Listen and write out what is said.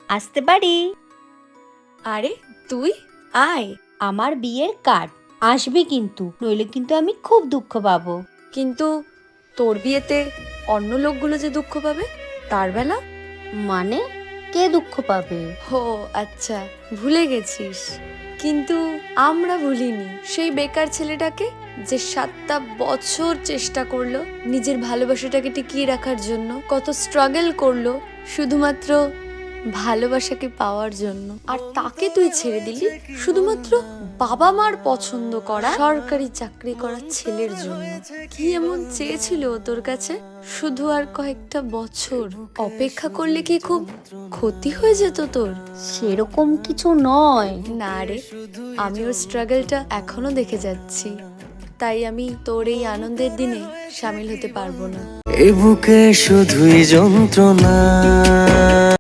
আসতে পারি? আরে তুই আয়। আমার বিয়ের কার্ড আসবে কিন্তু, নইলে কিন্তু আমি খুব দুঃখ পাবো। কিন্তু তোর বিয়েতে অন্য লোকগুলো যে দুঃখ পাবে তার বেলা? মানে কে দুঃখ পাবে? হো আচ্ছা, ভুলে গেছিস। কিন্তু আমরা ভুলিনি সেই বেকার ছেলেটাকে, যে 7টা বছর চেষ্টা করলো নিজের ভালোবাসাটাকে টিকিয়ে রাখার জন্য, কত স্ট্রাগল করলো শুধুমাত্র ভালোবাসাকে পাওয়ার জন্য। আর তাকে তুই ছেড়ে দিলি শুধুমাত্র বাবা মার পছন্দ করা সরকারি চাকরি করা ছেলের জন্য। কি এমন চেয়েছিল ও তোর কাছে? শুধু আর কয়েকটা বছর অপেক্ষা করলে কি খুব ক্ষতি হয়ে যেত তোর? সেরকম কিছু নয়। না রে, আমি ওর স্ট্রাগলটা এখনো দেখে যাচ্ছি, তাই আমি তোর এই আনন্দের দিনে সামিল হতে পারবো না। এ বুকে শুধুই যন্ত্রণা।